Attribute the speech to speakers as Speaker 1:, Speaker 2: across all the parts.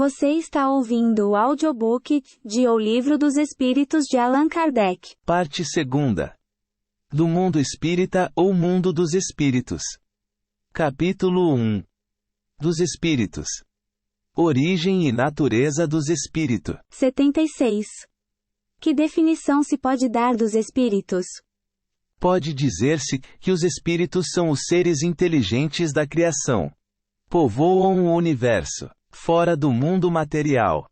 Speaker 1: Você está ouvindo o audiobook de O Livro dos Espíritos de Allan Kardec.
Speaker 2: Parte 2. Do Mundo Espírita ou Mundo dos Espíritos. Capítulo 1. Dos Espíritos. Origem e natureza dos espíritos.
Speaker 1: 76. Que definição se pode dar dos espíritos?
Speaker 2: Pode dizer-se que os espíritos são os seres inteligentes da criação. Povoam o universo, fora do mundo material.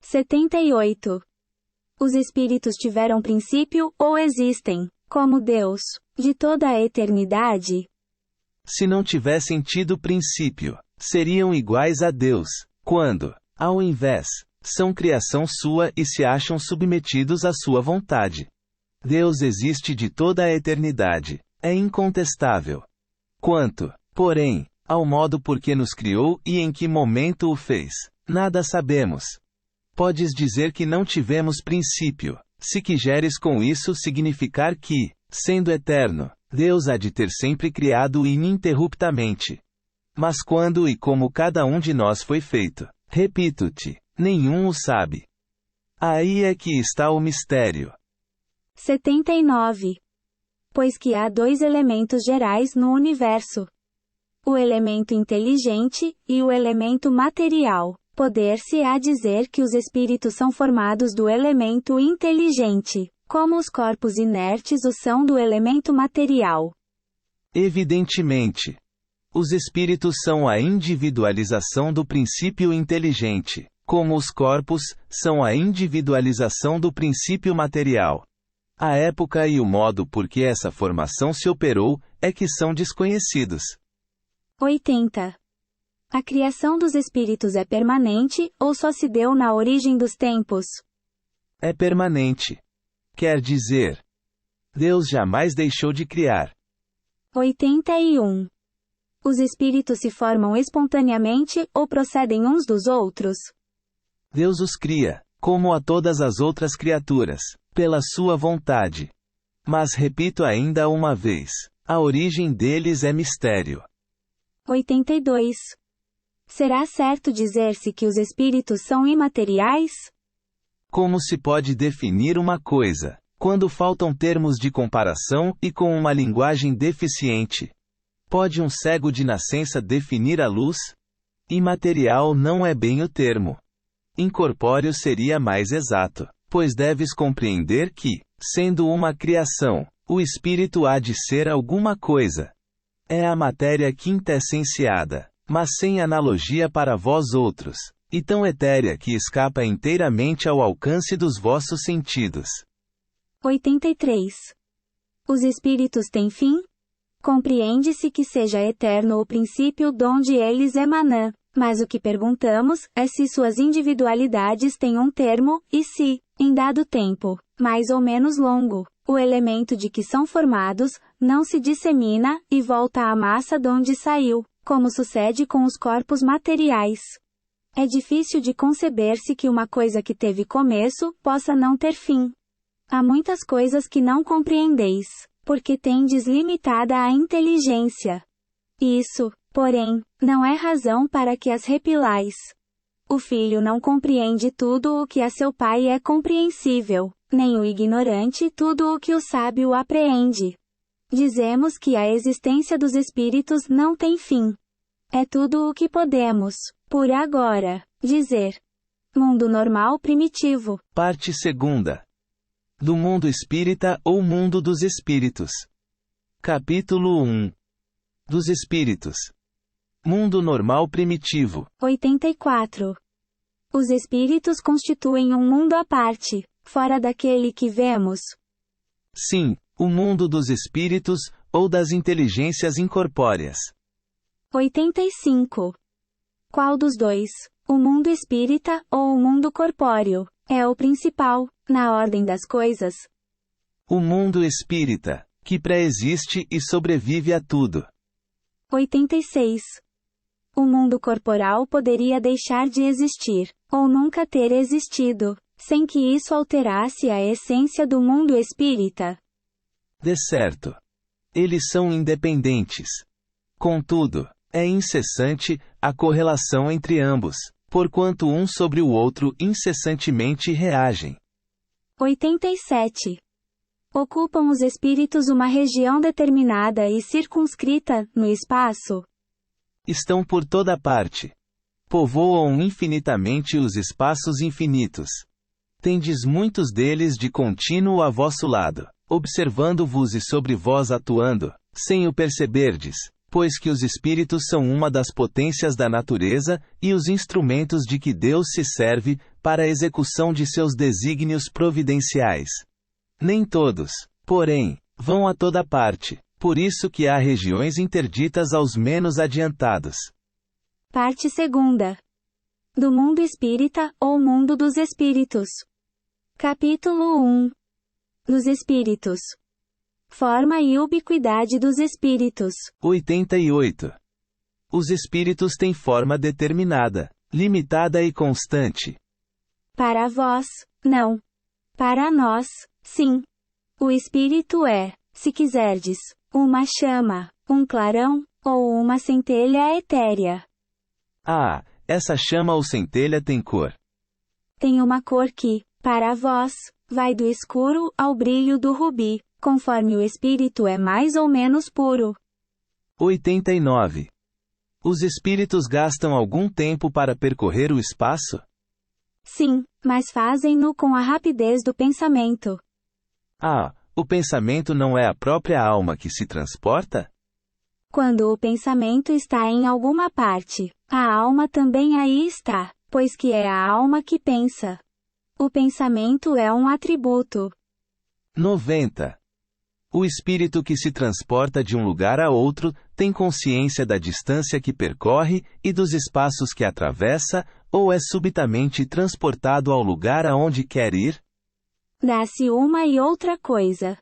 Speaker 1: 78. Os espíritos tiveram princípio ou existem, como Deus, de toda a eternidade?
Speaker 2: Se não tivessem tido princípio, seriam iguais a Deus, quando, ao invés, são criação sua e se acham submetidos à sua vontade. Deus existe de toda a eternidade, é incontestável. Quanto, porém, ao modo por que nos criou e em que momento o fez, nada sabemos. Podes dizer que não tivemos princípio, se quiseres com isso significar que, sendo eterno, Deus há de ter sempre criado ininterruptamente. Mas quando e como cada um de nós foi feito, repito-te, nenhum o sabe. Aí é que está o mistério.
Speaker 1: 79. Pois que há dois elementos gerais no universo: o elemento inteligente e o elemento material. Poder-se-á dizer que os espíritos são formados do elemento inteligente, como os corpos inertes o são do elemento material.
Speaker 2: Evidentemente. Os espíritos são a individualização do princípio inteligente, como os corpos são a individualização do princípio material. A época e o modo por que essa formação se operou é que são desconhecidos.
Speaker 1: 80. A criação dos espíritos é permanente, ou só se deu na origem dos tempos?
Speaker 2: É permanente. Quer dizer, Deus jamais deixou de criar.
Speaker 1: 81. Os espíritos se formam espontaneamente ou procedem uns dos outros?
Speaker 2: Deus os cria, como a todas as outras criaturas, pela sua vontade. Mas repito ainda uma vez, a origem deles é mistério.
Speaker 1: 82. Será certo dizer-se que os espíritos são imateriais?
Speaker 2: Como se pode definir uma coisa, quando faltam termos de comparação e com uma linguagem deficiente? Pode um cego de nascença definir a luz? Imaterial não é bem o termo. Incorpóreo seria mais exato, pois deves compreender que, sendo uma criação, o espírito há de ser alguma coisa. É a matéria quintessenciada, mas sem analogia para vós outros, e tão etérea que escapa inteiramente ao alcance dos vossos sentidos.
Speaker 1: 83. Os espíritos têm fim? Compreende-se que seja eterno o princípio donde eles emanam, mas o que perguntamos é se suas individualidades têm um termo, e se, em dado tempo, mais ou menos longo, o elemento de que são formados, não se dissemina, e volta à massa donde saiu, como sucede com os corpos materiais. É difícil de conceber-se que uma coisa que teve começo, possa não ter fim. Há muitas coisas que não compreendeis, porque tendes limitada a inteligência. Isso, porém, não é razão para que as repilais. O filho não compreende tudo o que a seu pai é compreensível, nem o ignorante tudo o que o sábio apreende. Dizemos que a existência dos espíritos não tem fim. É tudo o que podemos, por agora, dizer. Mundo normal primitivo.
Speaker 2: Parte 2. Do Mundo Espírita ou Mundo dos Espíritos. Capítulo 1. Dos Espíritos. Mundo normal primitivo.
Speaker 1: 84. Os espíritos constituem um mundo à parte, fora daquele que vemos?
Speaker 2: Sim, o mundo dos espíritos, ou das inteligências incorpóreas.
Speaker 1: 85. Qual dos dois, o mundo espírita ou o mundo corpóreo, é o principal, na ordem das coisas?
Speaker 2: O mundo espírita, que pré-existe e sobrevive a tudo.
Speaker 1: 86. O mundo corporal poderia deixar de existir, ou nunca ter existido, sem que isso alterasse a essência do mundo espírita?
Speaker 2: De certo. Eles são independentes. Contudo, é incessante a correlação entre ambos, porquanto um sobre o outro incessantemente reagem.
Speaker 1: 87. Ocupam os espíritos uma região determinada e circunscrita, no espaço?
Speaker 2: Estão por toda parte. Povoam infinitamente os espaços infinitos. Tendes muitos deles de contínuo a vosso lado, observando-vos e sobre vós atuando, sem o perceberdes, pois que os espíritos são uma das potências da natureza, e os instrumentos de que Deus se serve, para a execução de seus desígnios providenciais. Nem todos, porém, vão a toda parte, por isso que há regiões interditas aos menos adiantados.
Speaker 1: Parte 2. Do mundo espírita, ou mundo dos espíritos. Capítulo 1. Dos espíritos. Forma e ubiquidade dos espíritos.
Speaker 2: 88. Os espíritos têm forma determinada, limitada e constante.
Speaker 1: Para vós, não. Para nós, sim. O espírito é, se quiserdes, uma chama, um clarão, ou uma centelha etérea.
Speaker 2: Ah, essa chama ou centelha tem cor.
Speaker 1: Tem uma cor que, para vós, vai do escuro ao brilho do rubi, conforme o espírito é mais ou menos puro.
Speaker 2: 89. Os espíritos gastam algum tempo para percorrer o espaço?
Speaker 1: Sim, mas fazem-no com a rapidez do pensamento.
Speaker 2: Ah, o pensamento não é a própria alma que se transporta?
Speaker 1: Quando o pensamento está em alguma parte, a alma também aí está, pois que é a alma que pensa. O pensamento é um atributo.
Speaker 2: 90. O espírito que se transporta de um lugar a outro, tem consciência da distância que percorre, e dos espaços que atravessa, ou é subitamente transportado ao lugar aonde quer ir?
Speaker 1: Dá-se uma e outra coisa.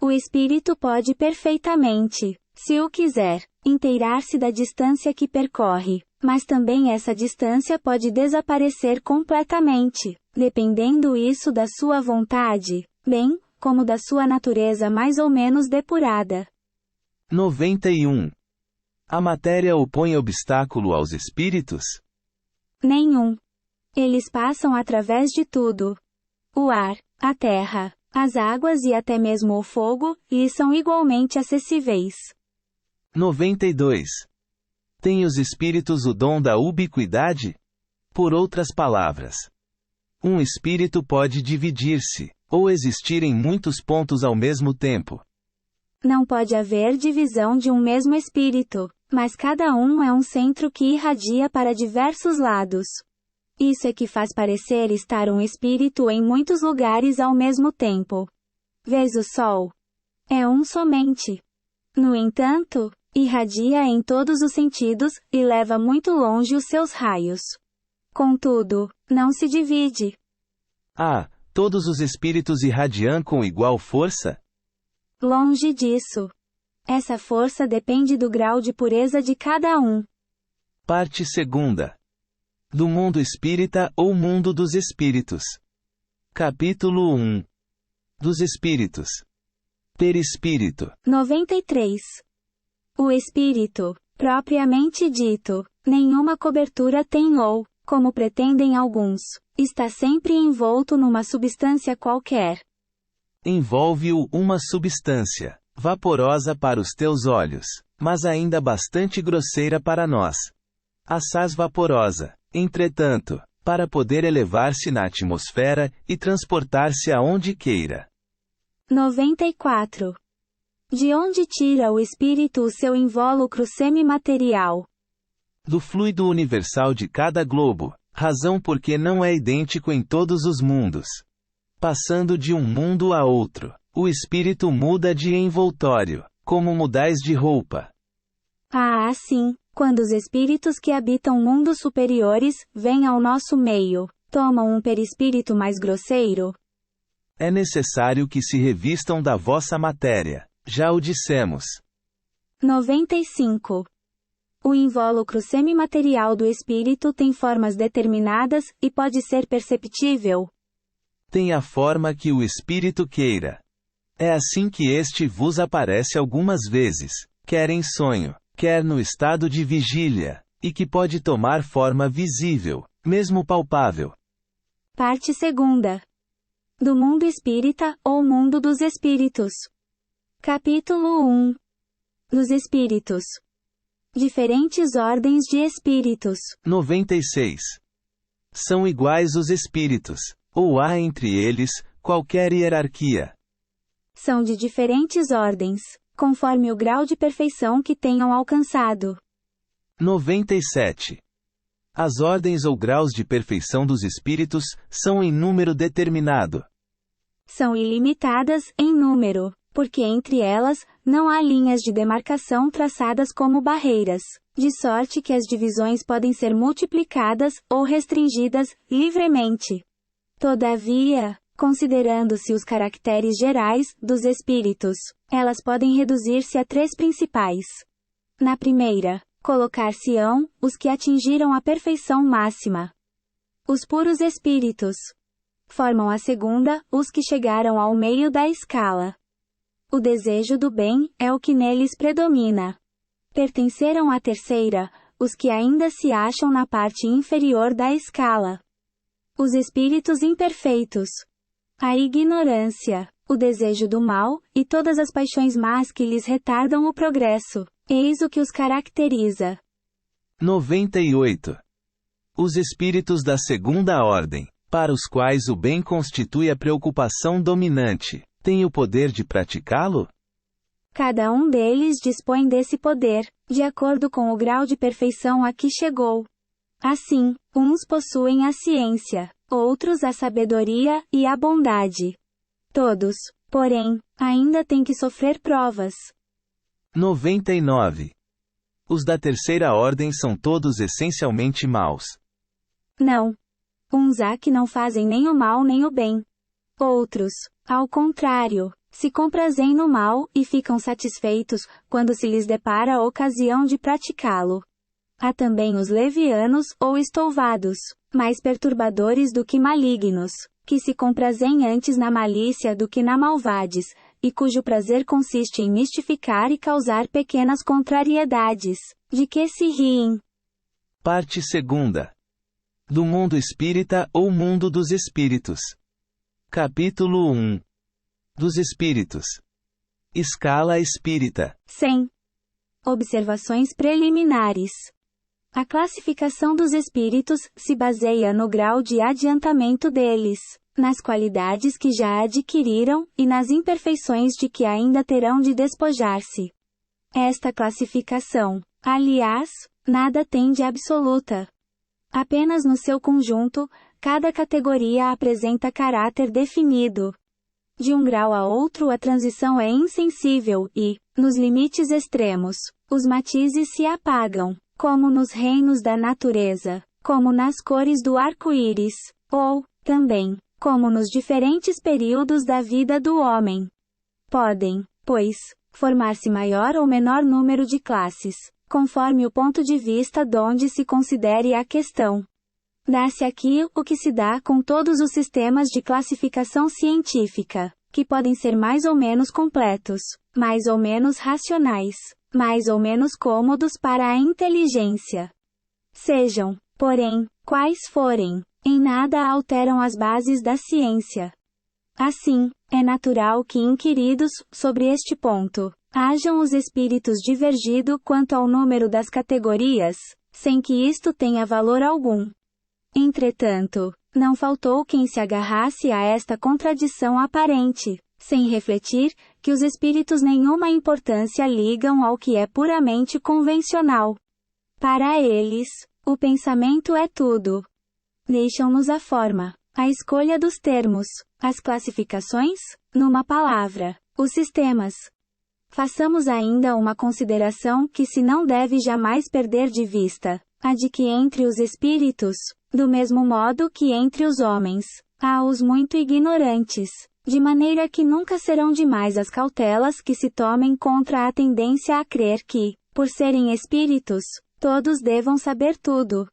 Speaker 1: O espírito pode perfeitamente, se o quiser, inteirar-se da distância que percorre, mas também essa distância pode desaparecer completamente, dependendo isso da sua vontade, bem, como da sua natureza mais ou menos depurada.
Speaker 2: 91. A matéria opõe obstáculo aos espíritos?
Speaker 1: Nenhum. Eles passam através de tudo. O ar, a terra, as águas e até mesmo o fogo, lhes são igualmente acessíveis.
Speaker 2: 92. Têm os espíritos o dom da ubiquidade? Por outras palavras, um espírito pode dividir-se, ou existir em muitos pontos ao mesmo tempo.
Speaker 1: Não pode haver divisão de um mesmo espírito, mas cada um é um centro que irradia para diversos lados. Isso é que faz parecer estar um espírito em muitos lugares ao mesmo tempo. Vês o sol? É um somente. No entanto, irradia em todos os sentidos, e leva muito longe os seus raios. Contudo, não se divide.
Speaker 2: Ah, todos os espíritos irradiam com igual força?
Speaker 1: Longe disso. Essa força depende do grau de pureza de cada um.
Speaker 2: Parte 2. Do mundo espírita ou mundo dos espíritos. Capítulo 1. Dos espíritos. Perispírito.
Speaker 1: 93. O espírito, propriamente dito, nenhuma cobertura tem ou, como pretendem alguns, está sempre envolto numa substância qualquer.
Speaker 2: Envolve-o uma substância, vaporosa para os teus olhos, mas ainda bastante grosseira para nós. Assaz vaporosa, entretanto, para poder elevar-se na atmosfera, e transportar-se aonde queira.
Speaker 1: 94. De onde tira o espírito o seu invólucro semimaterial?
Speaker 2: Do fluido universal de cada globo, razão porque não é idêntico em todos os mundos. Passando de um mundo a outro, o espírito muda de envoltório, como mudais de roupa.
Speaker 1: Ah, sim, quando os espíritos que habitam mundos superiores, vêm ao nosso meio, tomam um perispírito mais grosseiro?
Speaker 2: É necessário que se revistam da vossa matéria, já o dissemos.
Speaker 1: 95. O invólucro semimaterial do espírito tem formas determinadas, e pode ser perceptível.
Speaker 2: Tem a forma que o espírito queira. É assim que este vos aparece algumas vezes, quer em sonho, quer no estado de vigília, e que pode tomar forma visível, mesmo palpável.
Speaker 1: Parte 2. Do mundo espírita, ou mundo dos espíritos. Capítulo 1. Dos espíritos. Diferentes ordens de espíritos.
Speaker 2: 96. São iguais os espíritos, ou há entre eles qualquer hierarquia?
Speaker 1: São de diferentes ordens, conforme o grau de perfeição que tenham alcançado.
Speaker 2: 97. As ordens ou graus de perfeição dos espíritos são em número determinado.
Speaker 1: São ilimitadas em número, porque entre elas não há linhas de demarcação traçadas como barreiras, de sorte que as divisões podem ser multiplicadas ou restringidas livremente. Todavia, considerando-se os caracteres gerais dos espíritos, elas podem reduzir-se a 3 principais. Na primeira, colocar-se-ão os que atingiram a perfeição máxima. Os puros espíritos. Formam a segunda, os que chegaram ao meio da escala. O desejo do bem é o que neles predomina. Pertenceram à terceira, os que ainda se acham na parte inferior da escala. Os espíritos imperfeitos. A ignorância, o desejo do mal, e todas as paixões más que lhes retardam o progresso. Eis o que os caracteriza.
Speaker 2: 98. Os espíritos da segunda ordem, para os quais o bem constitui a preocupação dominante, têm o poder de praticá-lo?
Speaker 1: Cada um deles dispõe desse poder, de acordo com o grau de perfeição a que chegou. Assim, uns possuem a ciência, outros a sabedoria e a bondade. Todos, porém, ainda têm que sofrer provas.
Speaker 2: 99. Os da terceira ordem são todos essencialmente maus?
Speaker 1: Não. Uns há que não fazem nem o mal nem o bem. Outros, ao contrário, se comprazem no mal e ficam satisfeitos quando se lhes depara a ocasião de praticá-lo. Há também os levianos ou estouvados, mais perturbadores do que malignos, que se comprazem antes na malícia do que na maldades, e cujo prazer consiste em mistificar e causar pequenas contrariedades, de que se riem.
Speaker 2: Parte 2. Do mundo espírita ou mundo dos espíritos. Capítulo 1. Dos espíritos. Escala espírita.
Speaker 1: 100. Observações preliminares. A classificação dos espíritos se baseia no grau de adiantamento deles, nas qualidades que já adquiriram e nas imperfeições de que ainda terão de despojar-se. Esta classificação, aliás, nada tem de absoluta. Apenas no seu conjunto, cada categoria apresenta caráter definido. De um grau a outro a transição é insensível e, nos limites extremos, os matizes se apagam, como nos reinos da natureza, como nas cores do arco-íris, ou, também, como nos diferentes períodos da vida do homem. Podem, pois, formar-se maior ou menor número de classes, conforme o ponto de vista donde se considere a questão. Dá-se aqui o que se dá com todos os sistemas de classificação científica, que podem ser mais ou menos completos, mais ou menos racionais, mais ou menos cômodos para a inteligência. Sejam, porém, quais forem, em nada alteram as bases da ciência. Assim, é natural que inquiridos sobre este ponto, hajam os espíritos divergido quanto ao número das categorias, sem que isto tenha valor algum. Entretanto, não faltou quem se agarrasse a esta contradição aparente, sem refletir que os espíritos nenhuma importância ligam ao que é puramente convencional. Para eles, o pensamento é tudo. Deixam-nos a forma, a escolha dos termos, as classificações, numa palavra, os sistemas. Façamos ainda uma consideração que se não deve jamais perder de vista, a de que entre os espíritos, do mesmo modo que entre os homens, há os muito ignorantes, de maneira que nunca serão demais as cautelas que se tomem contra a tendência a crer que, por serem espíritos, todos devam saber tudo.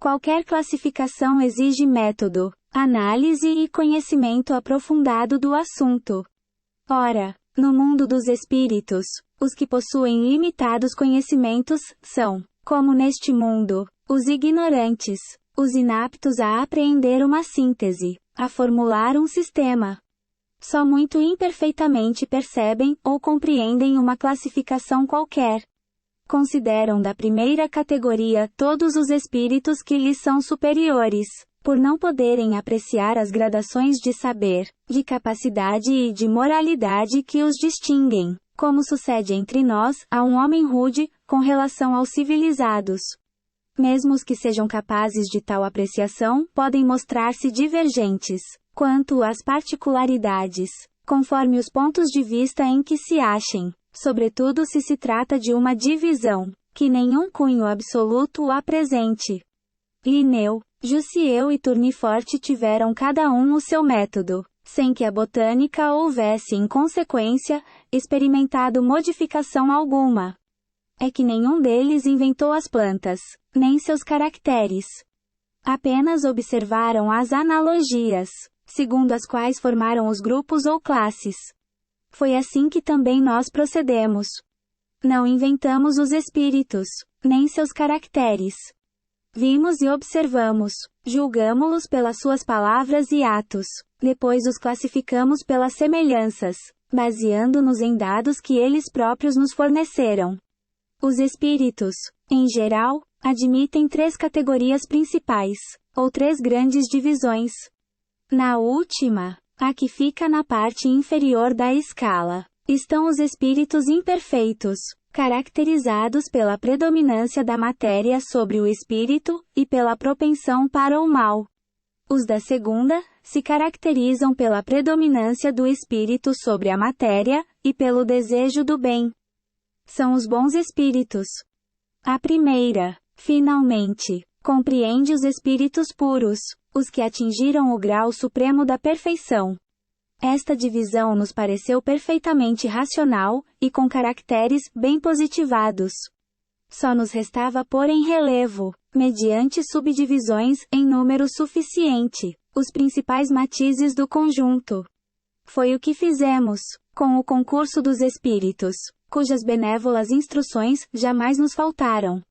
Speaker 1: Qualquer classificação exige método, análise e conhecimento aprofundado do assunto. Ora, no mundo dos espíritos, os que possuem limitados conhecimentos são, como neste mundo, os ignorantes, os inaptos a apreender uma síntese, a formular um sistema. Só muito imperfeitamente percebem ou compreendem uma classificação qualquer. Consideram da primeira categoria todos os espíritos que lhes são superiores, por não poderem apreciar as gradações de saber, de capacidade e de moralidade que os distinguem, como sucede entre nós, a um homem rude, com relação aos civilizados. Mesmo os que sejam capazes de tal apreciação, podem mostrar-se divergentes, quanto às particularidades, conforme os pontos de vista em que se achem, sobretudo se trata de uma divisão, que nenhum cunho absoluto o apresente. Linneu, Jussieu e Tournefort tiveram cada um o seu método, sem que a botânica houvesse em consequência, experimentado modificação alguma. É que nenhum deles inventou as plantas, nem seus caracteres. Apenas observaram as analogias, segundo as quais formaram os grupos ou classes. Foi assim que também nós procedemos. Não inventamos os espíritos, nem seus caracteres. Vimos e observamos, julgamo-los pelas suas palavras e atos, depois os classificamos pelas semelhanças, baseando-nos em dados que eles próprios nos forneceram. Os espíritos, em geral, admitem 3 categorias principais, ou 3 grandes divisões. Na última, a que fica na parte inferior da escala, estão os espíritos imperfeitos, caracterizados pela predominância da matéria sobre o espírito, e pela propensão para o mal. Os da segunda, se caracterizam pela predominância do espírito sobre a matéria, e pelo desejo do bem. São os bons espíritos. A primeira, finalmente, compreende os espíritos puros, os que atingiram o grau supremo da perfeição. Esta divisão nos pareceu perfeitamente racional, e com caracteres bem positivados. Só nos restava pôr em relevo, mediante subdivisões em número suficiente, os principais matizes do conjunto. Foi o que fizemos, com o concurso dos espíritos, cujas benévolas instruções jamais nos faltaram.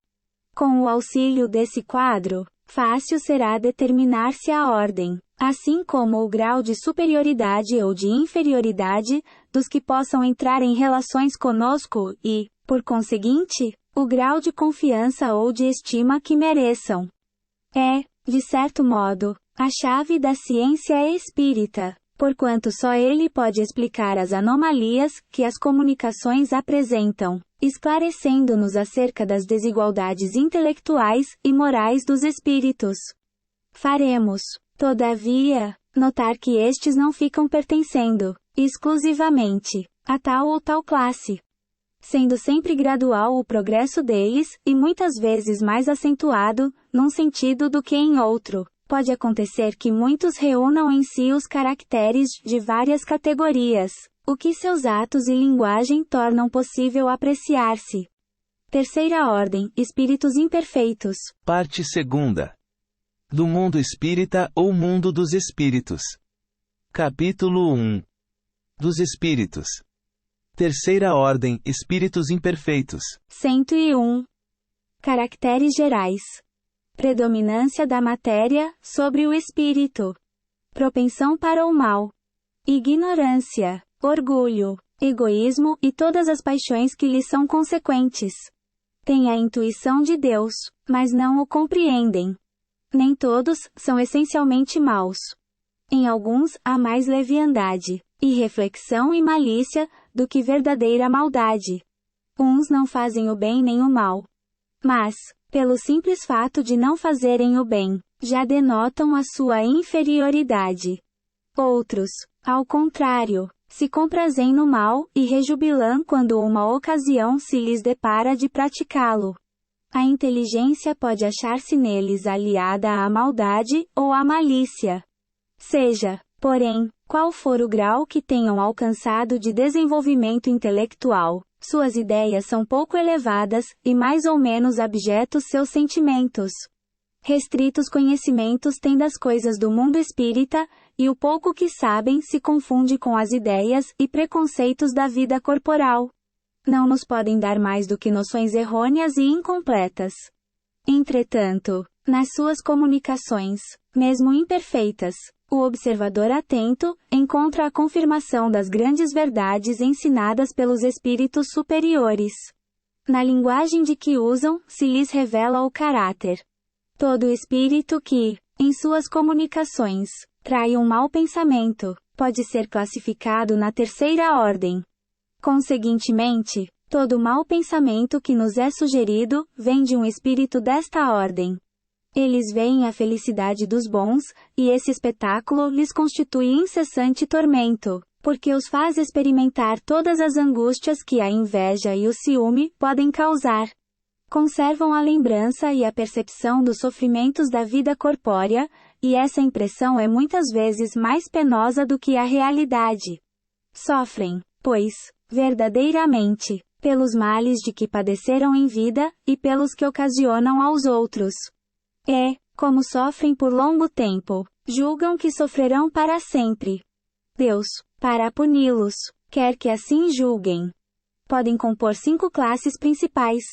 Speaker 1: Com o auxílio desse quadro, fácil será determinar-se a ordem, assim como o grau de superioridade ou de inferioridade, dos que possam entrar em relações conosco e, por conseguinte, o grau de confiança ou de estima que mereçam. É, de certo modo, a chave da ciência espírita, porquanto só ele pode explicar as anomalias que as comunicações apresentam, esclarecendo-nos acerca das desigualdades intelectuais e morais dos espíritos. Faremos, todavia, notar que estes não ficam pertencendo, exclusivamente, a tal ou tal classe. Sendo sempre gradual o progresso deles, e muitas vezes mais acentuado, num sentido do que em outro. Pode acontecer que muitos reúnam em si os caracteres de várias categorias, o que seus atos e linguagem tornam possível apreciar-se. Terceira ordem, espíritos imperfeitos.
Speaker 2: Parte 2. Do mundo espírita ou mundo dos espíritos. Capítulo 1. Dos espíritos. Terceira ordem, espíritos imperfeitos.
Speaker 1: 101. Caracteres gerais. Predominância da matéria sobre o espírito. Propensão para o mal. Ignorância, orgulho, egoísmo e todas as paixões que lhes são consequentes. Têm a intuição de Deus, mas não o compreendem. Nem todos são essencialmente maus. Em alguns há mais leviandade, irreflexão e malícia, do que verdadeira maldade. Uns não fazem o bem nem o mal. Mas, pelo simples fato de não fazerem o bem, já denotam a sua inferioridade. Outros, ao contrário, se comprazem no mal, e rejubilam quando uma ocasião se lhes depara de praticá-lo. A inteligência pode achar-se neles aliada à maldade, ou à malícia. Seja, porém, qual for o grau que tenham alcançado de desenvolvimento intelectual, suas ideias são pouco elevadas, e mais ou menos abjetos seus sentimentos. Restritos conhecimentos têm das coisas do mundo espírita, e o pouco que sabem se confunde com as ideias e preconceitos da vida corporal. Não nos podem dar mais do que noções errôneas e incompletas. Entretanto, Nas suas comunicações, mesmo imperfeitas, o observador atento encontra a confirmação das grandes verdades ensinadas pelos espíritos superiores. Na linguagem de que usam, se lhes revela o caráter. Todo espírito que, em suas comunicações, trai um mau pensamento, pode ser classificado na terceira ordem. Conseguintemente, todo mau pensamento que nos é sugerido, vem de um espírito desta ordem. Eles veem a felicidade dos bons, e esse espetáculo lhes constitui incessante tormento, porque os faz experimentar todas as angústias que a inveja e o ciúme podem causar. Conservam a lembrança e a percepção dos sofrimentos da vida corpórea, e essa impressão é muitas vezes mais penosa do que a realidade. Sofrem, pois, verdadeiramente, pelos males de que padeceram em vida, e pelos que ocasionam aos outros. Como sofrem por longo tempo, julgam que sofrerão para sempre. Deus, para puni-los, quer que assim julguem. Podem compor 5 classes principais.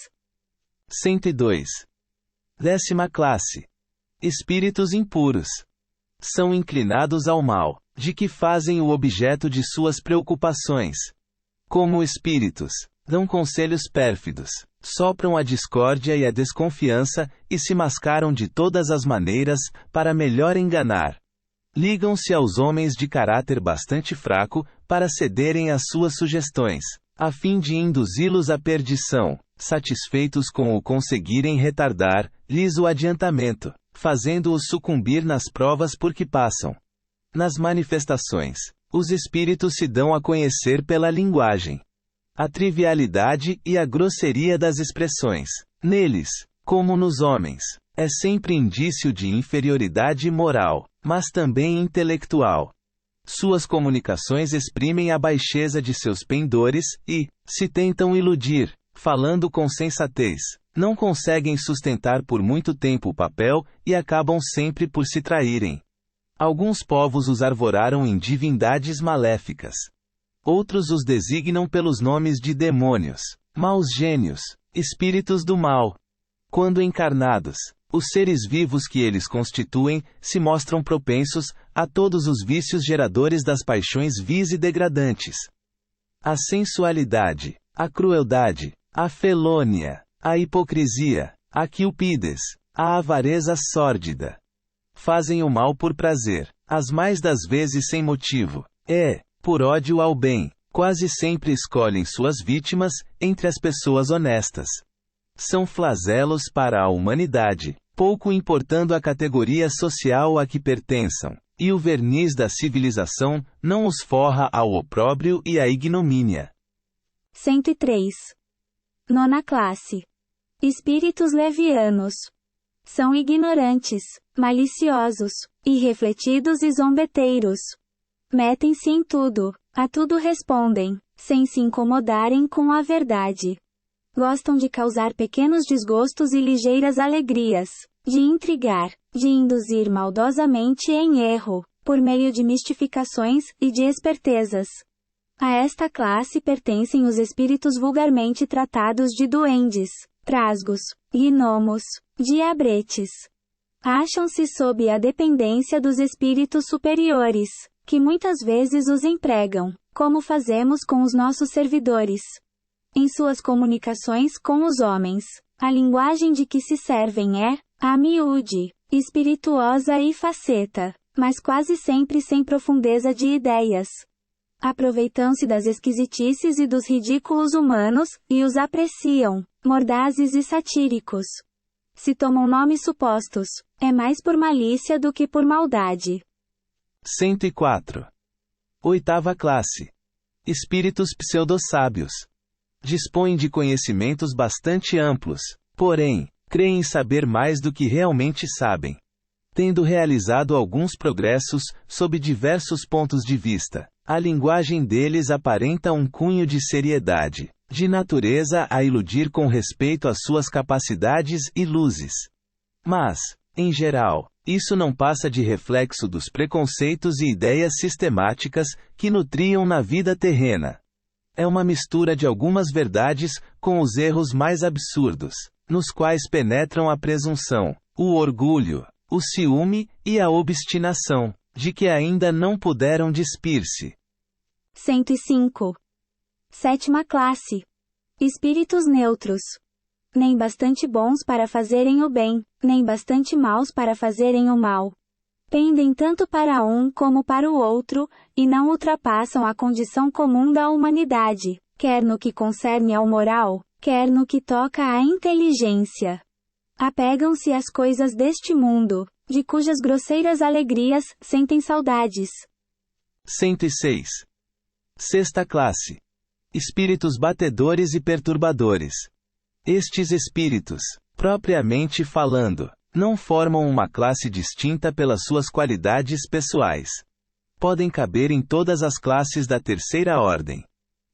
Speaker 2: 102. 10ª classe. Espíritos impuros. São inclinados ao mal, de que fazem o objeto de suas preocupações. Como espíritos, dão conselhos pérfidos, sopram a discórdia e a desconfiança, e se mascaram de todas as maneiras, para melhor enganar. Ligam-se aos homens de caráter bastante fraco, para cederem às suas sugestões, a fim de induzi-los à perdição, satisfeitos com o conseguirem retardar-lhes o adiantamento, fazendo-os sucumbir nas provas por que passam. Nas manifestações, os espíritos se dão a conhecer pela linguagem. A trivialidade e a grosseria das expressões, neles, como nos homens, é sempre indício de inferioridade moral, mas também intelectual. Suas comunicações exprimem a baixeza de seus pendores, e, se tentam iludir, falando com sensatez, não conseguem sustentar por muito tempo o papel, e acabam sempre por se traírem. Alguns povos os arvoraram em divindades maléficas. Outros os designam pelos nomes de demônios, maus gênios, espíritos do mal. Quando encarnados, os seres vivos que eles constituem, se mostram propensos a todos os vícios geradores das paixões vis e degradantes. A sensualidade, a crueldade, a felônia, a hipocrisia, a cupidez, a avareza sórdida. Fazem o mal por prazer, as mais das vezes sem motivo, por ódio ao bem. Quase sempre escolhem suas vítimas entre as pessoas honestas. São flagelos para a humanidade, pouco importando a categoria social a que pertençam, e o verniz da civilização não os forra ao opróbrio e à ignomínia.
Speaker 1: 103. 9ª classe. Espíritos levianos. São ignorantes, maliciosos, irrefletidos e zombeteiros. Metem-se em tudo, a tudo respondem, sem se incomodarem com a verdade. Gostam de causar pequenos desgostos e ligeiras alegrias, de intrigar, de induzir maldosamente em erro, por meio de mistificações e de espertezas. A esta classe pertencem os espíritos vulgarmente tratados de duendes, trasgos, gnomos, diabretes. Acham-se sob a dependência dos espíritos superiores, que muitas vezes os empregam, como fazemos com os nossos servidores. Em suas comunicações com os homens, a linguagem de que se servem é, a miúde, espirituosa e faceta, mas quase sempre sem profundeza de ideias. Aproveitam-se das esquisitices e dos ridículos humanos, e os apreciam, mordazes e satíricos. Se tomam nomes supostos, é mais por malícia do que por maldade.
Speaker 2: 104. 8ª classe. Espíritos pseudo-sábios. Dispõem de conhecimentos bastante amplos, porém, creem saber mais do que realmente sabem. Tendo realizado alguns progressos, sob diversos pontos de vista, a linguagem deles aparenta um cunho de seriedade, de natureza a iludir com respeito às suas capacidades e luzes. Mas, em geral, isso não passa de reflexo dos preconceitos e ideias sistemáticas que nutriam na vida terrena. É uma mistura de algumas verdades com os erros mais absurdos, nos quais penetram a presunção, o orgulho, o ciúme e a obstinação, de que ainda não puderam despir-se.
Speaker 1: 105. Sétima classe. Espíritos neutros. Nem bastante bons para fazerem o bem, nem bastante maus para fazerem o mal. Pendem tanto para um como para o outro, e não ultrapassam a condição comum da humanidade, quer no que concerne ao moral, quer no que toca à inteligência. Apegam-se às coisas deste mundo, de cujas grosseiras alegrias sentem saudades.
Speaker 2: 106. Sexta classe. Espíritos batedores e perturbadores. Estes espíritos, propriamente falando, não formam uma classe distinta pelas suas qualidades pessoais. Podem caber em todas as classes da terceira ordem.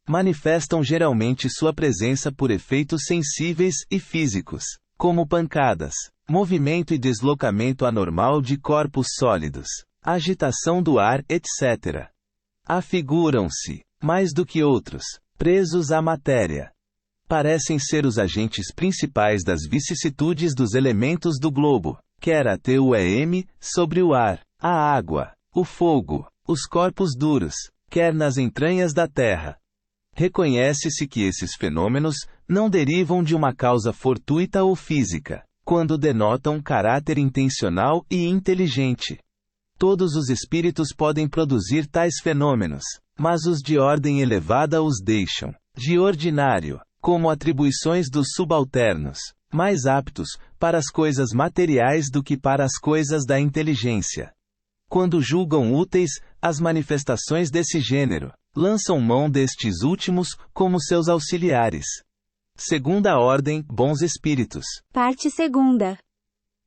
Speaker 2: Manifestam geralmente sua presença por efeitos sensíveis e físicos, como pancadas, movimento e deslocamento anormal de corpos sólidos, agitação do ar, etc. Afiguram-se, mais do que outros, presos à matéria. Parecem ser os agentes principais das vicissitudes dos elementos do globo, quer a TUEM, sobre o ar, a água, o fogo, os corpos duros, quer nas entranhas da terra. Reconhece-se que esses fenômenos não derivam de uma causa fortuita ou física, quando denotam caráter intencional e inteligente. Todos os espíritos podem produzir tais fenômenos, mas os de ordem elevada os deixam, de ordinário, como atribuições dos subalternos, mais aptos para as coisas materiais do que para as coisas da inteligência. Quando julgam úteis as manifestações desse gênero, lançam mão destes últimos como seus auxiliares. Segunda ordem, bons espíritos.
Speaker 1: Parte segunda.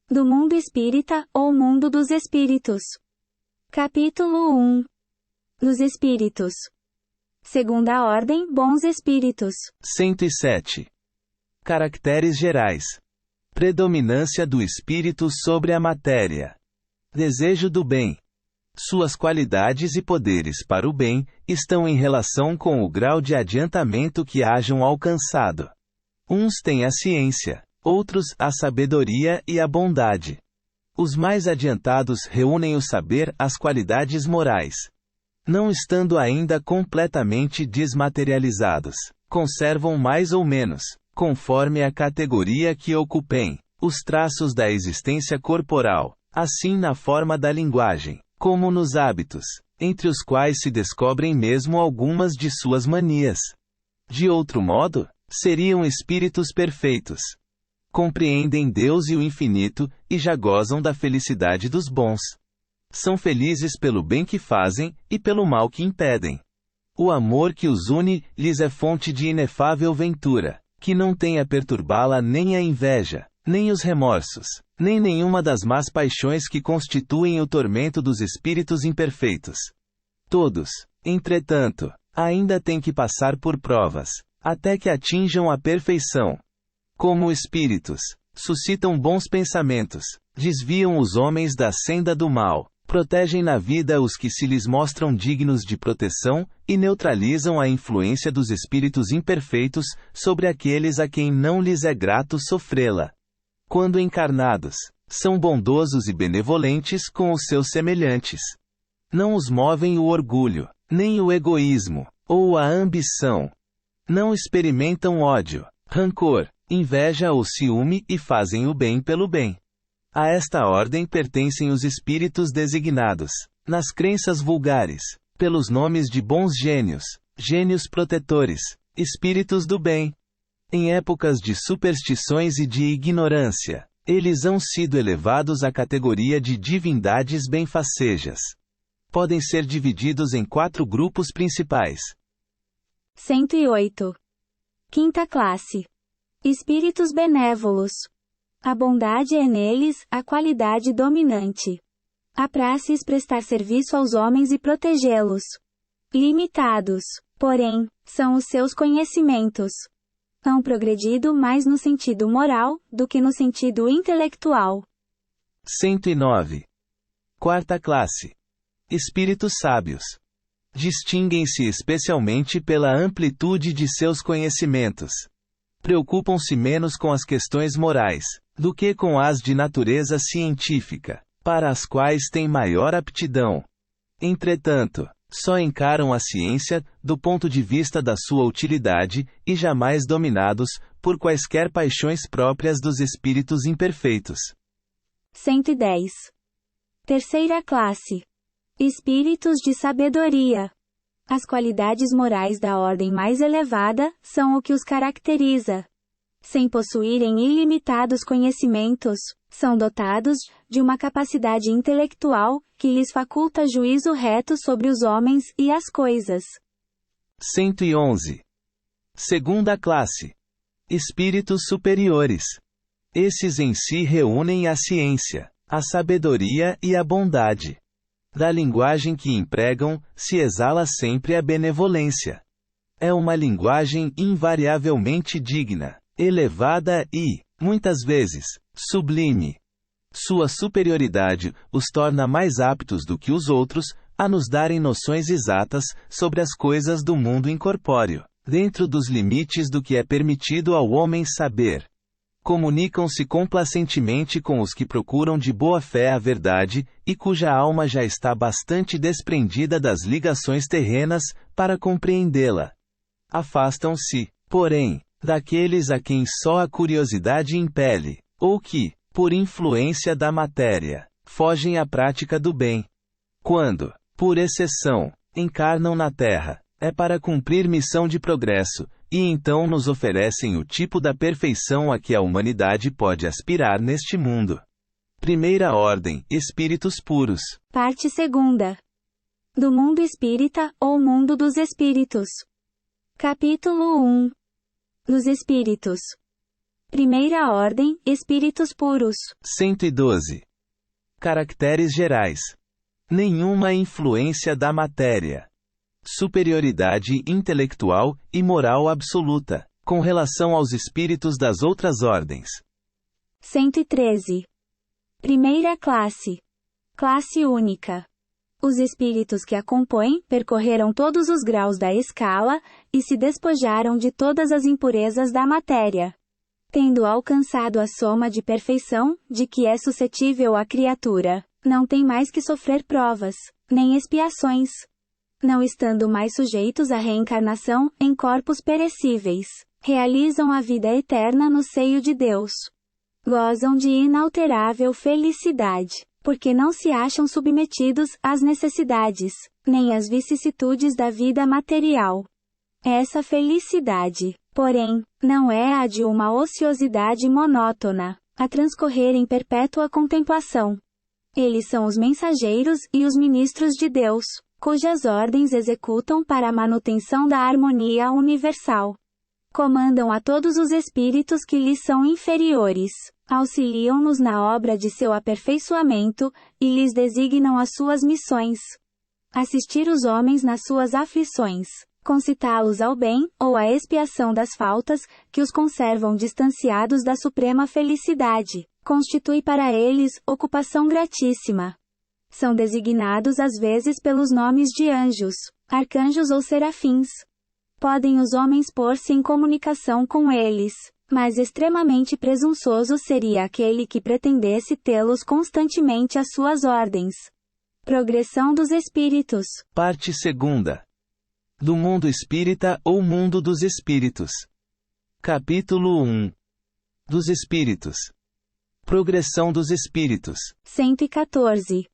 Speaker 1: Do mundo espírita, ou mundo dos espíritos. Capítulo 1. Dos espíritos. Segunda ordem, bons espíritos.
Speaker 2: 107. Caracteres gerais. Predominância do espírito sobre a matéria. Desejo do bem. Suas qualidades e poderes para o bem estão em relação com o grau de adiantamento que hajam alcançado. Uns têm a ciência, outros a sabedoria e a bondade. Os mais adiantados reúnem o saber às qualidades morais. Não estando ainda completamente desmaterializados, conservam mais ou menos, conforme a categoria que ocupem, os traços da existência corporal, assim na forma da linguagem, como nos hábitos, entre os quais se descobrem mesmo algumas de suas manias. De outro modo, seriam espíritos perfeitos. Compreendem Deus e o infinito, e já gozam da felicidade dos bons. São felizes pelo bem que fazem, e pelo mal que impedem. O amor que os une, lhes é fonte de inefável ventura, que não tem a perturbá-la nem a inveja, nem os remorsos, nem nenhuma das más paixões que constituem o tormento dos espíritos imperfeitos. Todos, entretanto, ainda têm que passar por provas, até que atinjam a perfeição. Como espíritos, suscitam bons pensamentos, desviam os homens da senda do mal, protegem na vida os que se lhes mostram dignos de proteção, e neutralizam a influência dos espíritos imperfeitos sobre aqueles a quem não lhes é grato sofrê-la. Quando encarnados, são bondosos e benevolentes com os seus semelhantes. Não os movem o orgulho, nem o egoísmo, ou a ambição. Não experimentam ódio, rancor, inveja ou ciúme e fazem o bem pelo bem. A esta ordem pertencem os espíritos designados, nas crenças vulgares, pelos nomes de bons gênios, gênios protetores, espíritos do bem. Em épocas de superstições e de ignorância, eles hão sido elevados à categoria de divindades benfacejas. Podem ser divididos em 4 grupos principais.
Speaker 1: 108. Quinta classe. Espíritos benévolos. A bondade é neles a qualidade dominante. Apraz-lhes prestar serviço aos homens e protegê-los. Limitados, porém, são os seus conhecimentos. Hão progredido mais no sentido moral do que no sentido intelectual.
Speaker 2: 109. Quarta classe. Espíritos sábios. Distinguem-se especialmente pela amplitude de seus conhecimentos. Preocupam-se menos com as questões morais, do que com as de natureza científica, para as quais têm maior aptidão. Entretanto, só encaram a ciência do ponto de vista da sua utilidade, e jamais dominados por quaisquer paixões próprias dos espíritos imperfeitos.
Speaker 1: 110. Terceira classe. Espíritos de sabedoria. As qualidades morais da ordem mais elevada são o que os caracteriza. Sem possuírem ilimitados conhecimentos, são dotados de uma capacidade intelectual que lhes faculta juízo reto sobre os homens e as coisas.
Speaker 2: 111. Segunda classe. Espíritos superiores. Esses em si reúnem a ciência, a sabedoria e a bondade. Da linguagem que empregam, se exala sempre a benevolência. É uma linguagem invariavelmente digna, elevada e, muitas vezes, sublime. Sua superioridade os torna mais aptos do que os outros a nos darem noções exatas sobre as coisas do mundo incorpóreo, dentro dos limites do que é permitido ao homem saber. Comunicam-se complacentemente com os que procuram de boa fé a verdade, e cuja alma já está bastante desprendida das ligações terrenas, para compreendê-la. Afastam-se, porém, daqueles a quem só a curiosidade impele, ou que, por influência da matéria, fogem à prática do bem. Quando, por exceção, encarnam na Terra, é para cumprir missão de progresso, e então nos oferecem o tipo da perfeição a que a humanidade pode aspirar neste mundo. Primeira ordem, espíritos puros.
Speaker 1: Parte segunda. Do mundo espírita ou mundo dos espíritos. Capítulo 1. Dos espíritos. Primeira ordem, espíritos puros.
Speaker 2: 112. Caracteres gerais. Nenhuma influência da matéria. Superioridade intelectual e moral absoluta, com relação aos espíritos das outras ordens.
Speaker 1: 113. Primeira classe. Classe única. Os espíritos que a compõem percorreram todos os graus da escala, e se despojaram de todas as impurezas da matéria. Tendo alcançado a soma de perfeição, de que é suscetível a criatura, não tem mais que sofrer provas, nem expiações. Não estando mais sujeitos à reencarnação em corpos perecíveis, realizam a vida eterna no seio de Deus. Gozam de inalterável felicidade, porque não se acham submetidos às necessidades, nem às vicissitudes da vida material. Essa felicidade, porém, não é a de uma ociosidade monótona, a transcorrer em perpétua contemplação. Eles são os mensageiros e os ministros de Deus, cujas ordens executam para a manutenção da harmonia universal. Comandam a todos os espíritos que lhes são inferiores, auxiliam-nos na obra de seu aperfeiçoamento, e lhes designam as suas missões. Assistir os homens nas suas aflições, concitá-los ao bem, ou à expiação das faltas, que os conservam distanciados da suprema felicidade, constitui para eles ocupação gratíssima. São designados às vezes pelos nomes de anjos, arcanjos ou serafins. Podem os homens pôr-se em comunicação com eles, mas extremamente presunçoso seria aquele que pretendesse tê-los constantemente às suas ordens. Progressão dos espíritos.
Speaker 2: Parte segunda. Do mundo espírita ou mundo dos espíritos. Capítulo 1. Dos espíritos. Progressão dos espíritos.
Speaker 1: 114.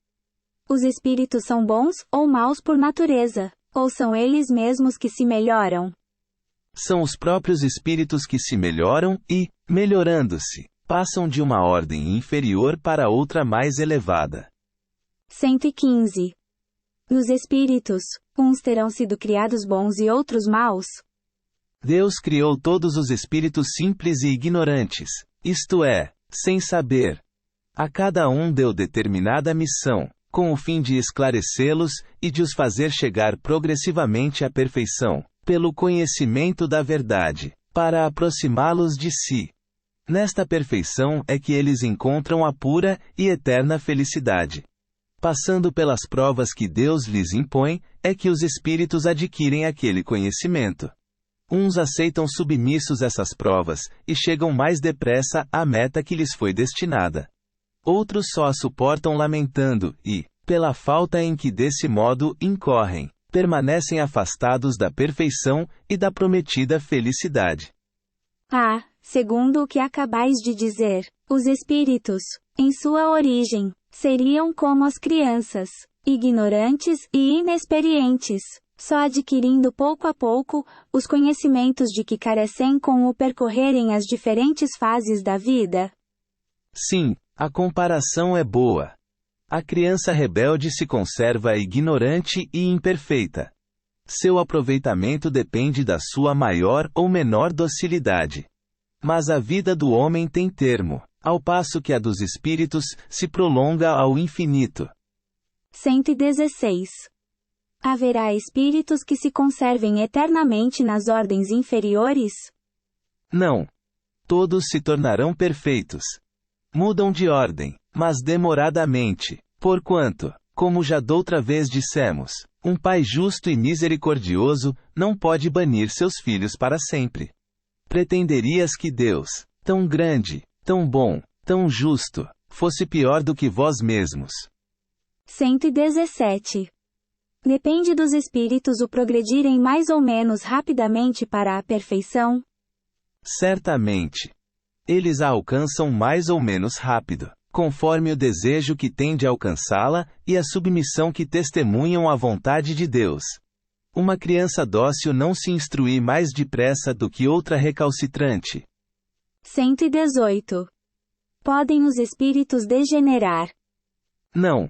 Speaker 1: Os espíritos são bons ou maus por natureza, ou são eles mesmos que se melhoram?
Speaker 2: São os próprios espíritos que se melhoram e, melhorando-se, passam de uma ordem inferior para outra mais elevada.
Speaker 1: 115. Nos espíritos, uns terão sido criados bons e outros maus?
Speaker 2: Deus criou todos os espíritos simples e ignorantes, isto é, sem saber. A cada um deu determinada missão, com o fim de esclarecê-los e de os fazer chegar progressivamente à perfeição, pelo conhecimento da verdade, para aproximá-los de si. Nesta perfeição é que eles encontram a pura e eterna felicidade. Passando pelas provas que Deus lhes impõe, é que os espíritos adquirem aquele conhecimento. Uns aceitam submissos essas provas, e chegam mais depressa à meta que lhes foi destinada. Outros só a suportam lamentando, e, pela falta em que desse modo incorrem, permanecem afastados da perfeição e da prometida felicidade.
Speaker 1: Segundo o que acabais de dizer, os espíritos, em sua origem, seriam como as crianças, ignorantes e inexperientes, só adquirindo pouco a pouco os conhecimentos de que carecem com o percorrerem as diferentes fases da vida?
Speaker 2: Sim, a comparação é boa. A criança rebelde se conserva ignorante e imperfeita. Seu aproveitamento depende da sua maior ou menor docilidade. Mas a vida do homem tem termo, ao passo que a dos espíritos se prolonga ao infinito.
Speaker 1: 116. Haverá espíritos que se conservem eternamente nas ordens inferiores?
Speaker 2: Não. Todos se tornarão perfeitos. Mudam de ordem, mas demoradamente, porquanto, como já doutra vez dissemos, um pai justo e misericordioso não pode banir seus filhos para sempre. Pretenderias que Deus, tão grande, tão bom, tão justo, fosse pior do que vós mesmos?
Speaker 1: 117. Depende dos espíritos o progredirem mais ou menos rapidamente para a perfeição?
Speaker 2: Certamente. Eles a alcançam mais ou menos rápido, conforme o desejo que têm de alcançá-la e a submissão que testemunham à vontade de Deus. Uma criança dócil não se instrui mais depressa do que outra recalcitrante.
Speaker 1: 118. Podem os espíritos degenerar?
Speaker 2: Não.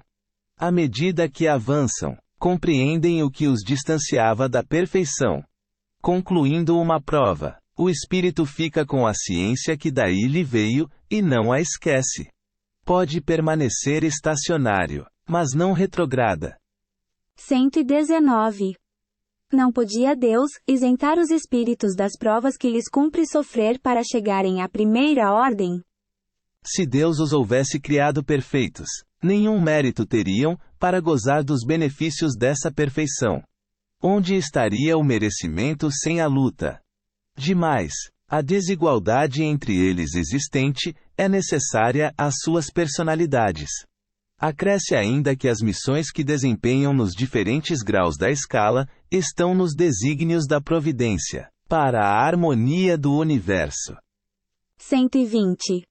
Speaker 2: À medida que avançam, compreendem o que os distanciava da perfeição. Concluindo uma prova, o espírito fica com a ciência que daí lhe veio, e não a esquece. Pode permanecer estacionário, mas não retrograda.
Speaker 1: 119. Não podia Deus isentar os espíritos das provas que lhes cumpre sofrer para chegarem à primeira ordem?
Speaker 2: Se Deus os houvesse criado perfeitos, nenhum mérito teriam para gozar dos benefícios dessa perfeição. Onde estaria o merecimento sem a luta? Demais, a desigualdade entre eles existente é necessária às suas personalidades. Acresce ainda que as missões que desempenham nos diferentes graus da escala estão nos desígnios da providência, para a harmonia do universo.
Speaker 1: 120.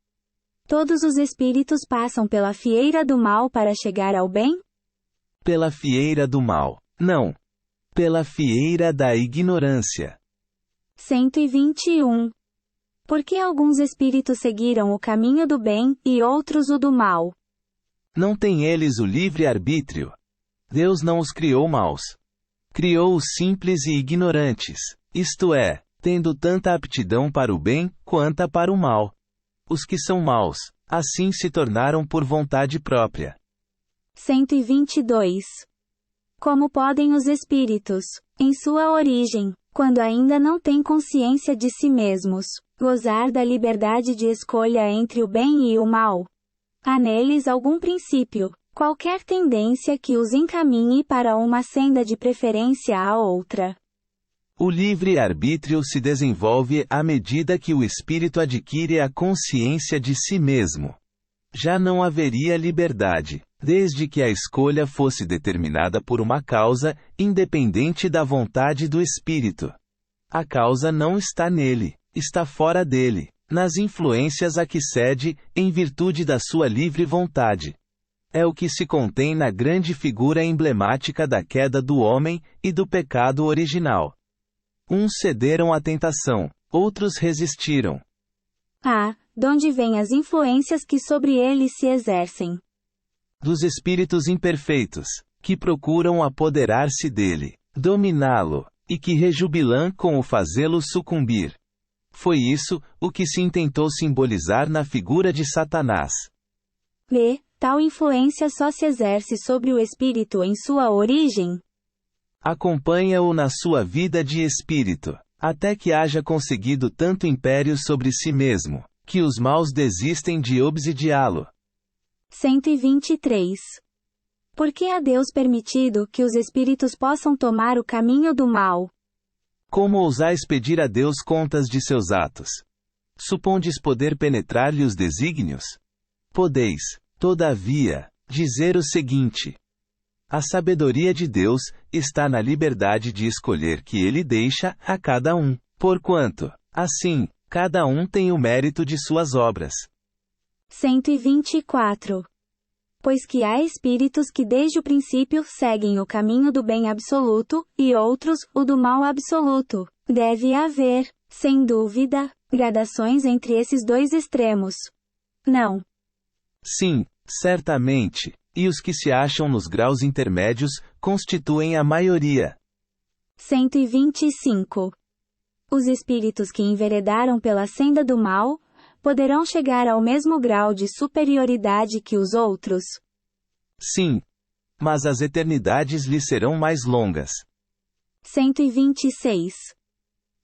Speaker 1: Todos os espíritos passam pela fieira do mal para chegar ao bem?
Speaker 2: Pela fieira do mal, não. Pela fieira da ignorância.
Speaker 1: 121. Por que alguns espíritos seguiram o caminho do bem e outros o do mal?
Speaker 2: Não têm eles o livre-arbítrio. Deus não os criou maus. Criou-os simples e ignorantes, isto é, tendo tanta aptidão para o bem, quanto para o mal. Os que são maus, assim se tornaram por vontade própria.
Speaker 1: 122. Como podem os espíritos, em sua origem, quando ainda não têm consciência de si mesmos, gozar da liberdade de escolha entre o bem e o mal? Há neles algum princípio, qualquer tendência que os encaminhe para uma senda de preferência à outra?
Speaker 2: O livre-arbítrio se desenvolve à medida que o espírito adquire a consciência de si mesmo. Já não haveria liberdade, desde que a escolha fosse determinada por uma causa, independente da vontade do espírito. A causa não está nele, está fora dele, nas influências a que cede, em virtude da sua livre vontade. É o que se contém na grande figura emblemática da queda do homem e do pecado original. Uns cederam à tentação, outros resistiram.
Speaker 1: Donde vêm as influências que sobre ele se exercem?
Speaker 2: Dos espíritos imperfeitos, que procuram apoderar-se dele, dominá-lo, e que rejubilam com o fazê-lo sucumbir. Foi isso o que se intentou simbolizar na figura de Satanás.
Speaker 1: Tal influência só se exerce sobre o espírito em sua origem?
Speaker 2: Acompanha-o na sua vida de espírito, até que haja conseguido tanto império sobre si mesmo, que os maus desistem de obsidiá-lo.
Speaker 1: 123. Por que a Deus permitido que os espíritos possam tomar o caminho do mal?
Speaker 2: Como ousais pedir a Deus contas de seus atos? Supondes poder penetrar-lhe os desígnios? Podeis, todavia, dizer o seguinte: a sabedoria de Deus está na liberdade de escolher que ele deixa a cada um, porquanto, assim, cada um tem o mérito de suas obras.
Speaker 1: 124. Pois que há espíritos que desde o princípio seguem o caminho do bem absoluto, e outros, o do mal absoluto. Deve haver, sem dúvida, gradações entre esses dois extremos. Não.
Speaker 2: Sim, certamente, e os que se acham nos graus intermédios, constituem a maioria.
Speaker 1: 125. Os espíritos que enveredaram pela senda do mal, poderão chegar ao mesmo grau de superioridade que os outros?
Speaker 2: Sim. Mas as eternidades lhes serão mais longas.
Speaker 1: 126.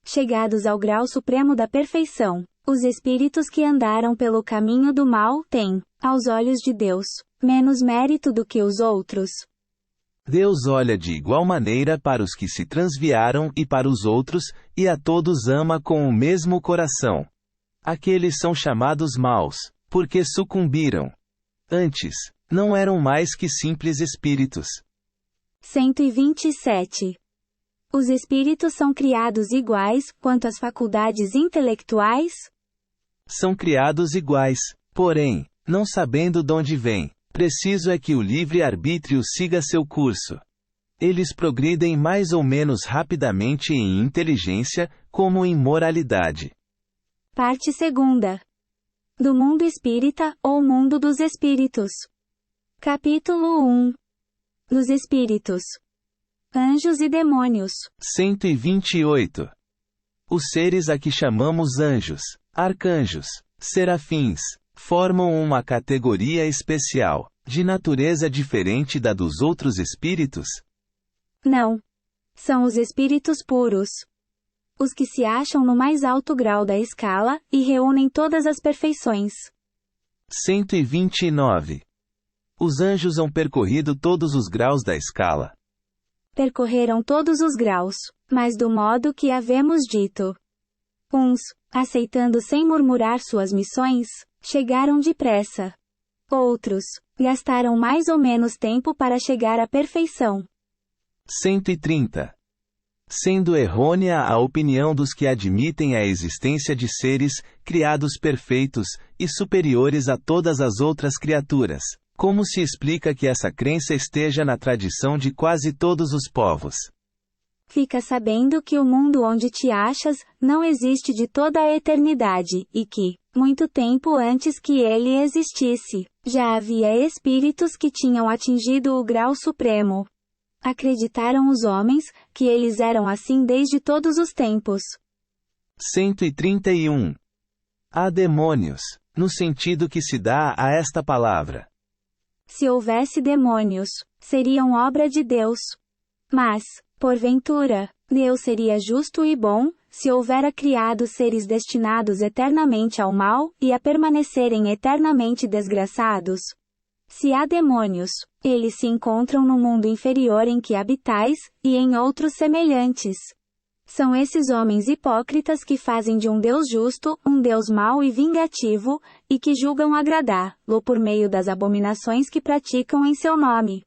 Speaker 1: Chegados ao grau supremo da perfeição, os espíritos que andaram pelo caminho do mal têm, aos olhos de Deus, menos mérito do que os outros.
Speaker 2: Deus olha de igual maneira para os que se transviaram e para os outros, e a todos ama com o mesmo coração. Aqueles são chamados maus, porque sucumbiram. Antes, não eram mais que simples espíritos.
Speaker 1: 127. Os espíritos são criados iguais, quanto às faculdades intelectuais?
Speaker 2: São criados iguais, porém, não sabendo de onde vêm. Preciso é que o livre-arbítrio siga seu curso. Eles progridem mais ou menos rapidamente em inteligência, como em moralidade.
Speaker 1: Parte 2. Do mundo espírita, ou mundo dos espíritos. Capítulo 1. Dos espíritos. Anjos e demônios.
Speaker 2: 128. Os seres a que chamamos anjos, arcanjos, serafins, formam uma categoria especial, de natureza diferente da dos outros espíritos?
Speaker 1: Não. São os espíritos puros. Os que se acham no mais alto grau da escala, e reúnem todas as perfeições.
Speaker 2: 129. Os anjos hão percorrido todos os graus da escala.
Speaker 1: Percorreram todos os graus, mas do modo que havemos dito. Uns, aceitando sem murmurar suas missões, chegaram depressa. Outros, gastaram mais ou menos tempo para chegar à perfeição.
Speaker 2: 130. Sendo errônea a opinião dos que admitem a existência de seres, criados perfeitos, e superiores a todas as outras criaturas, como se explica que essa crença esteja na tradição de quase todos os povos?
Speaker 1: Fica sabendo que o mundo onde te achas, não existe de toda a eternidade, e que, muito tempo antes que ele existisse, já havia espíritos que tinham atingido o grau supremo. Acreditaram os homens, que eles eram assim desde todos os tempos.
Speaker 2: 131. Há demônios, no sentido que se dá a esta palavra.
Speaker 1: Se houvesse demônios, seriam obra de Deus. Mas, porventura, Deus seria justo e bom, se houvera criado seres destinados eternamente ao mal, e a permanecerem eternamente desgraçados? Se há demônios, eles se encontram no mundo inferior em que habitais, e em outros semelhantes. São esses homens hipócritas que fazem de um Deus justo, um Deus mau e vingativo, e que julgam agradá-lo por meio das abominações que praticam em seu nome.